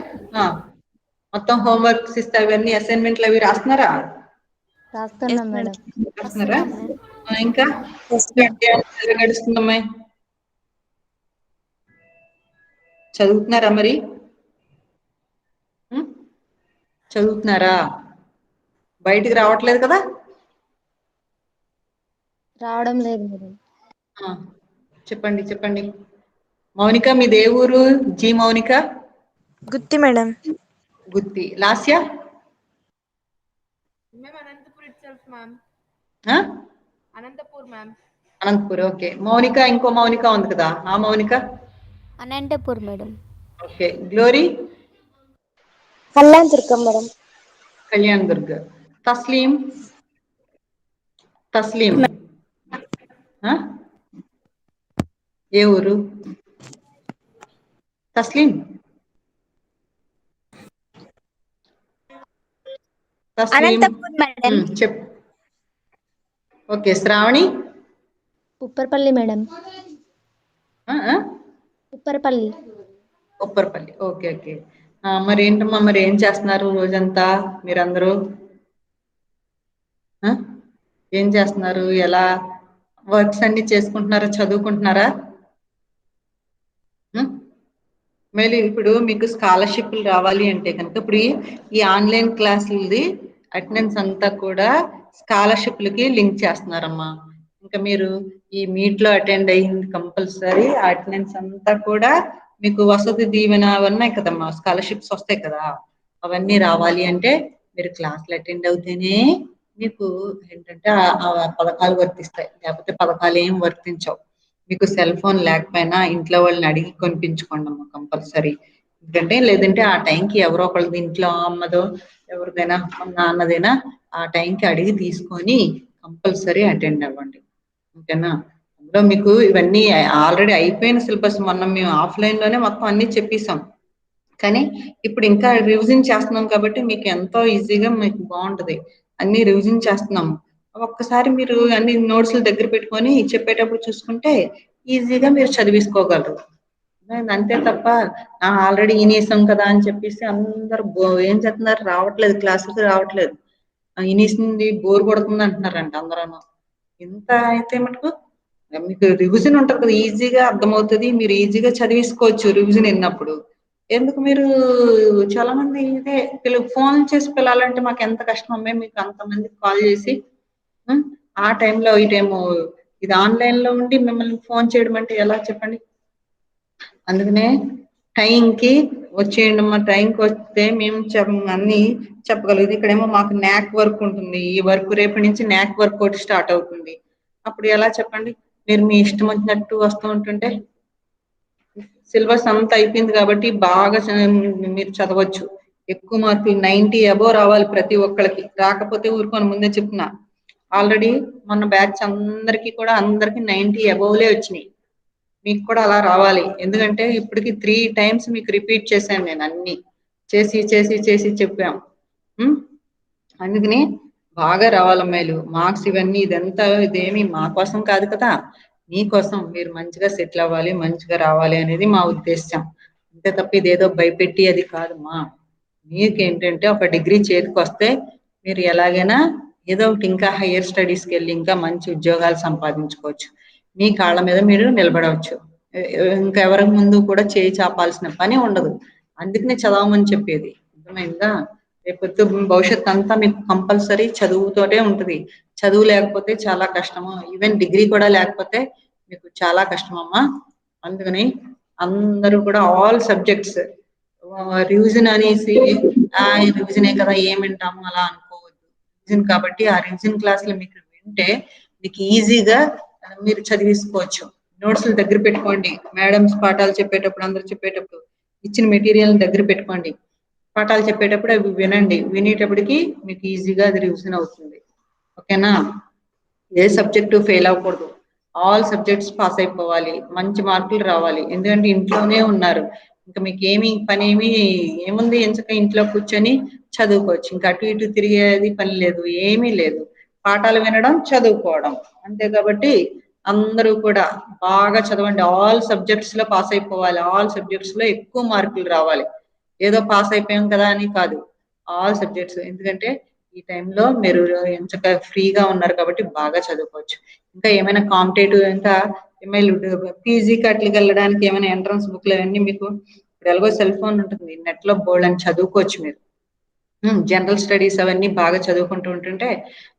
మొత్తం హోంవర్క్స్ ఇస్తే అవన్నీ అసైన్మెంట్లు అవి రాస్తున్నారా రాస్తున్నాం మేడం రాస్తున్నారా ఇంకా గడుస్తుందమ్మాయి చదువుతున్నారా మరి చదువుతున్నారా బయటికి రావట్లేదు కదా రావడం లేదు మేడం చెప్పండి చెప్పండి మౌనిక మీ ఏ ఊరు జీ Mounika Gutti madam Gutti Lasya ma'am Anantapur itself ma'am Anantapur ma'am Anantapur okay Mounika ఇంకో మౌనిక ఉంది కదా ఆ Mounika Anantapur madam okay Glory Kalyan Durgam madam Kalyan Durg Taslim Taslim ఏ ఊరు తస్లీం తస్లీం అనంతపూర్ మేడం చెప్పు okay Sravani Upparpalli madam Upparpalli Upparpalli okay okay మరి ఏంటమ్మా మరి ఏం చేస్తున్నారు రోజంతా మీరందరూ ఏం చేస్తున్నారు ఎలా వర్క్స్ అన్ని చేసుకుంటున్నారా చదువుకుంటున్నారా మళ్ళీ ఇప్పుడు మీకు స్కాలర్షిప్లు రావాలి అంటే కనుక ఇప్పుడు ఈ ఆన్లైన్ క్లాసులది అటెండెన్స్ అంతా కూడా స్కాలర్షిప్లకి లింక్ చేస్తున్నారమ్మా ఇంకా మీరు ఈ మీట్ లో అటెండ్ అయ్యింది కంపల్సరీ అటెండెన్స్ అంతా కూడా మీకు వసతి దీవెన అవన్నీ కదమ్మా స్కాలర్షిప్స్ వస్తాయి కదా అవన్నీ రావాలి అంటే మీరు క్లాసులు అటెండ్ అవుతేనే మీకు ఏంటంటే ఆ పథకాలు వర్తిస్తాయి లేకపోతే పథకాలు ఏం వర్తించవు మీకు సెల్ ఫోన్ లేకపోయినా ఇంట్లో వాళ్ళని అడిగి కొనిపించుకోండి అమ్మా కంపల్సరీ ఎందుకంటే లేదంటే ఆ టైంకి ఎవరో ఒకళ్ళది ఇంట్లో అమ్మదో ఎవరిదైనా నాన్నదైనా ఆ టైంకి అడిగి తీసుకొని కంపల్సరీ అటెండ్ అవ్వండి. ఓకేనా? అందులో మీకు ఇవన్నీ ఆల్రెడీ అయిపోయిన సిలబస్, మొన్న మేము ఆఫ్లైన్ లోనే మొత్తం అన్ని చెప్పేసాం. కానీ ఇప్పుడు ఇంకా రివిజన్ చేస్తున్నాం కాబట్టి మీకు ఎంతో ఈజీగా మీకు బాగుంటది. అన్ని రివిజన్ చేస్తున్నాము. ఒక్కసారి మీరు అన్ని నోట్స్లు దగ్గర పెట్టుకొని చెప్పేటప్పుడు చూసుకుంటే ఈజీగా మీరు చదివేసుకోగలరు. అంతే తప్ప ఆల్రెడీ ఇనేసాం కదా అని చెప్పేసి అందరు ఏం చేస్తున్నారు, రావట్లేదు, క్లాసులకు రావట్లేదు. ఇనేసింది, బోర్ కొడుతుంది అంటున్నారంట అందరూ. ఇంత అయితే మటుకు మీకు రివిజన్ ఉంటుంది కదా, ఈజీగా అర్థమవుతుంది, మీరు ఈజీగా చదివేసుకోవచ్చు రివిజన్ విన్నప్పుడు. ఎందుకు మీరు చాలా మంది ఇదే ఫోన్ చేసి పిల్లాలంటే మాకు ఎంత కష్టం అమ్మే, మీకు అంతమందికి కాల్ చేసి ఆ టైంలో ఈ టైము ఇది ఆన్లైన్ లో ఉండి మిమ్మల్ని ఫోన్ చేయడం అంటే ఎలా చెప్పండి? అందుకనే టైంకి వచ్చేయండి అమ్మా, టైంకి వస్తే మేము అన్ని చెప్పగలదు. ఇక్కడేమో మాకు న్యాక్ వర్క్ ఉంటుంది, ఈ వర్క్ రేపటి నుంచి న్యాక్ వర్క్ ఒకటి స్టార్ట్ అవుతుంది. అప్పుడు ఎలా చెప్పండి? మీరు మీ ఇష్టం వచ్చినట్టు వస్తూ ఉంటుంటే సిలబస్ అంతా అయిపోయింది కాబట్టి బాగా మీరు చదవచ్చు. ఎక్కువ మార్కులు 90 అబోవ్ రావాలి ప్రతి ఒక్కరికి. రాకపోతే ఊరుకొని ముందే చెప్తున్నా, ఆల్రెడీ మొన్న బ్యాచ్ అందరికి 90 అబోవ్లే వచ్చినాయి. మీకు కూడా అలా రావాలి. ఎందుకంటే ఇప్పటికి 3 times మీకు రిపీట్ చేశాను నేను, అన్ని చేసి చేసి చేసి చెప్పాం. అందుకని బాగా రావాలి అమ్మాయిలు. మార్క్స్ ఇవన్నీ ఇదంతా ఇదేమి మా కోసం కాదు కదా, మీకోసం. మీరు మంచిగా సెటిల్ అవ్వాలి, మంచిగా రావాలి అనేది మా ఉద్దేశం. అంతే తప్ప ఇదేదో భయపెట్టి అది కాదమ్మా. మీకేంటంటే ఒక డిగ్రీ చేతికి వస్తే మీరు ఎలాగైనా ఏదో ఒకటి ఇంకా హయ్యర్ స్టడీస్కి వెళ్ళి ఇంకా మంచి ఉద్యోగాలు సంపాదించుకోవచ్చు. మీ కాళ్ళ మీద మీరు నిలబడవచ్చు. ఇంకెవరి ముందు కూడా చేయి చాపాల్సిన పని ఉండదు. అందుకనే చదవమని చెప్పేది, అర్థమైందా? రేపొద్దు భవిష్యత్తు అంతా మీకు కంపల్సరీ చదువుతోటే ఉంటుంది. చదువు లేకపోతే చాలా కష్టము. ఈవెన్ డిగ్రీ కూడా లేకపోతే మీకు చాలా కష్టమమ్మా. అందుకని అందరూ కూడా ఆల్ సబ్జెక్ట్స్ రివిజన్ అనేసి రివిజనే కదా ఏమింటాము అలా అనుకోవద్దు. రివిజన్ కాబట్టి ఆ రివిజన్ క్లాసులు మీకు వింటే మీకు ఈజీగా మీరు చదివేసుకోవచ్చు. నోట్స్లు దగ్గర పెట్టుకోండి. మేడమ్స్ పాఠాలు చెప్పేటప్పుడు, అందరు చెప్పేటప్పుడు ఇచ్చిన మెటీరియల్ దగ్గర పెట్టుకోండి. పాఠాలు చెప్పేటప్పుడు అవి వినండి. వినేటప్పటికి మీకు ఈజీగా అది రివిజన్ అవుతుంది. ఓకేనా? ఏ సబ్జెక్టు ఫెయిల్ అవ్వకూడదు. ఆల్ సబ్జెక్ట్స్ పాస్ అయిపోవాలి, మంచి మార్కులు రావాలి. ఎందుకంటే ఇంట్లోనే ఉన్నారు, ఇంకా మీకు ఏముంది, ఎంచక ఇంట్లో కూర్చొని చదువుకోవచ్చు. ఇంకా అటు ఇటు తిరిగేది పని లేదు, ఏమీ లేదు. పాఠాలు వినడం, చదువుకోవడం అంతే. కాబట్టి అందరూ కూడా బాగా చదవండి. ఆల్ సబ్జెక్ట్స్ లో పాస్ అయిపోవాలి. ఆల్ సబ్జెక్ట్స్ లో ఎక్కువ మార్కులు రావాలి. ఏదో పాస్ అయిపోయాం కదా అని కాదు, ఆల్ సబ్జెక్ట్స్. ఎందుకంటే ఈ టైంలో మీరు ఎంచక ఫ్రీగా ఉన్నారు కాబట్టి బాగా చదువుకోవచ్చు. ఇంకా ఏమైనా కాంపిటేటివ్, ఇంకా పీజీకి అట్లకి వెళ్ళడానికి ఏమైనా ఎంట్రన్స్ బుక్లు అవన్నీ మీకు ఇప్పుడు ఎలాగో సెల్ ఫోన్ ఉంటుంది, నెట్ లో బోర్డు అని చదువుకోవచ్చు మీరు. జనరల్ స్టడీస్ అవన్నీ బాగా చదువుకుంటూ ఉంటుంటే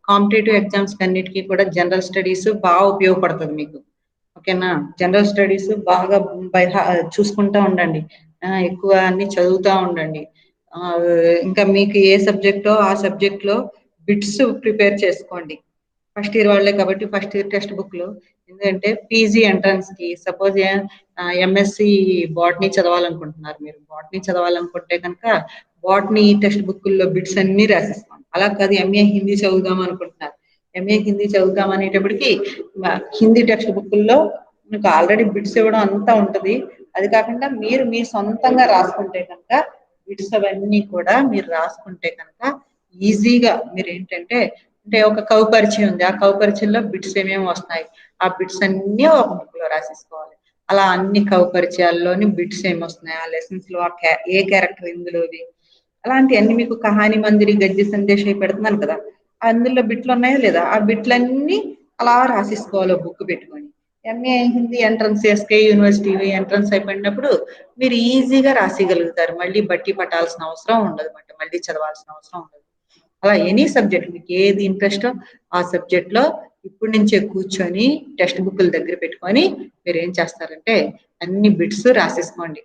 కాంపిటేటివ్ ఎగ్జామ్స్ అన్నిటికీ కూడా జనరల్ స్టడీస్ బాగా ఉపయోగపడుతుంది మీకు. ఓకేనా? జనరల్ స్టడీస్ బాగా చూసుకుంటా ఉండండి. ఎక్కువ అన్ని చదువుతూ ఉండండి. ఇంకా మీకు ఏ సబ్జెక్టో ఆ సబ్జెక్ట్ లో బిట్స్ ప్రిపేర్ చేసుకోండి. ఫస్ట్ ఇయర్ వాళ్ళే కాబట్టి ఫస్ట్ ఇయర్ టెక్స్ట్ బుక్లు. ఎందుకంటే పీజీ ఎంట్రన్స్ కి సపోజ్ ఎంఎస్సి బాటనీ చదవాలనుకుంటున్నారు, మీరు బాటనీ చదవాలనుకుంటే కనుక బాటనీ టెక్స్ట్ బుక్ల్లో బిట్స్ అన్ని రాసేస్తాం. అలా కాదు, ఎంఏ హిందీ చదువుదాం అనుకుంటున్నారు, ఎంఏ హిందీ చదువుదాం అనేటప్పటికి హిందీ టెక్స్ట్ బుక్ల్లో మీకు ఆల్రెడీ బిట్స్ ఇవ్వడం అంతా ఉంటది. అది కాకుండా మీరు మీ సొంతంగా రాసుకుంటే కనుక బిట్స్ అవన్నీ కూడా మీరు రాసుకుంటే కనుక ఈజీగా మీరు ఏంటంటే, ఒక కవి పరిచయం ఉంది, ఆ కవి పరిచయంలో బిట్స్ ఏమేమి వస్తున్నాయి, ఆ బిట్స్ అన్ని ఒక బుక్ లో రాసేసుకోవాలి. అలా అన్ని కవి పరిచయాల్లోని బిట్స్ ఏమి వస్తున్నాయి, ఆ లెసన్స్ లో ఏ క్యారెక్టర్ ఇందులోది, అలాంటివన్నీ మీకు కహాని మందిరి గద్య సందేశం పెడుతున్నాను కదా, అందులో బిట్లు ఉన్నాయో లేదా, ఆ బిట్లన్నీ అలా రాసేసుకోవాలి బుక్ పెట్టుకొని. MA Hindi entrance SK university entrance అయిపోయినప్పుడు మీరు ఈజీగా రాసేయగలుగుతారు. మళ్ళీ బట్టి పట్టాల్సిన అవసరం ఉండదు, మళ్ళీ చదవాల్సిన అవసరం ఉండదు. అలా ఎనీ సబ్జెక్ట్ మీకు ఏది ఇంట్రెస్టో ఆ సబ్జెక్ట్ లో ఇప్పటి నుంచే కూర్చొని టెక్స్ట్ బుక్లు దగ్గర పెట్టుకొని మీరు ఏం చేస్తారంటే అన్ని బిట్స్ రాసేసుకోండి.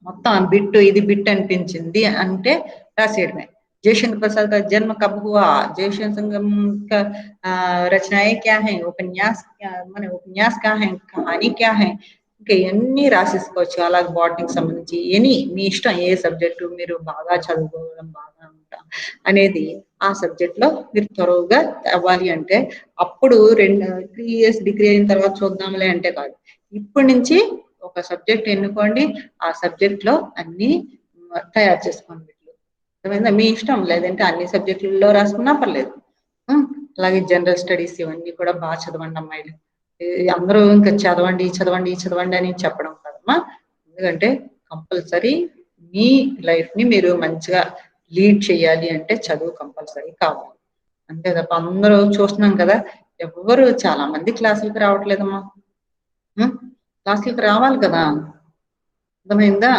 మొత్తం బిట్, ఇది బిట్ అనిపించింది అంటే రాసేయడమే. जयशंकर प्रसाद का जन्म कब हुआ, जयशंकर संगम का रचनाएं क्या है, उपन्यास क्या माने उपन्यास क्या है, कहानी क्या है, ఇంకా ఎన్ని రాసేసుకోవచ్చు. అలాగే బాటనీకి సంబంధించి ఎనీ మీ ఇష్టం, ఏ సబ్జెక్టు మీరు బాగా చదువుకోవడం బాగా అనేది ఆ సబ్జెక్ట్ లో మీరు త్వరగా అవ్వాలి అంటే అప్పుడు 3 years డిగ్రీ అయిన తర్వాత చూద్దాంలే అంటే కాదు, ఇప్పటి నుంచి ఒక సబ్జెక్ట్ ఎన్నుకోండి, ఆ సబ్జెక్ట్ లో అన్ని తయారు చేసుకోండి. అర్థమైందా? మీ ఇష్టం, లేదంటే అన్ని సబ్జెక్టులలో రాసుకున్నా పర్లేదు. అలాగే జనరల్ స్టడీస్ ఇవన్నీ కూడా బాగా చదవండి అమ్మాయిలు. అందరూ ఇంకా చదవండి చదవండి చదవండి అని చెప్పడం కాదమ్మా, ఎందుకంటే కంపల్సరీ మీ లైఫ్ ని మీరు మంచిగా లీడ్ చేయాలి అంటే చదువు కంపల్సరీ కావాలి. అంతే తప్ప అందరూ చూస్తున్నాం కదా, ఎవ్వరు చాలా మంది క్లాసులకు రావట్లేదమ్మా. క్లాసులకు రావాలి కదా, అర్థమైందా?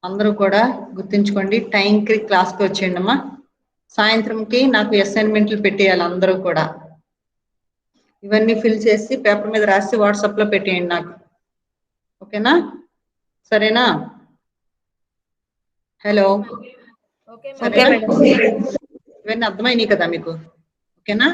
అందరూ కూడా గుర్తుంచుకోండి, టైంకి క్లాస్కి వచ్చేయండి అమ్మా. సాయంత్రంకి నాకు అసైన్మెంట్లు పెట్టేయాలి అందరూ కూడా. ఇవన్నీ ఫిల్ చేసి పేపర్ మీద రాసి వాట్సాప్ లో పెట్టేయండి నాకు, ఓకేనా? సరేనా? హలో, ఓకే సరేనా? మేడం. ఇవన్నీ అర్థమైనాయి కదా మీకు? ఓకేనా?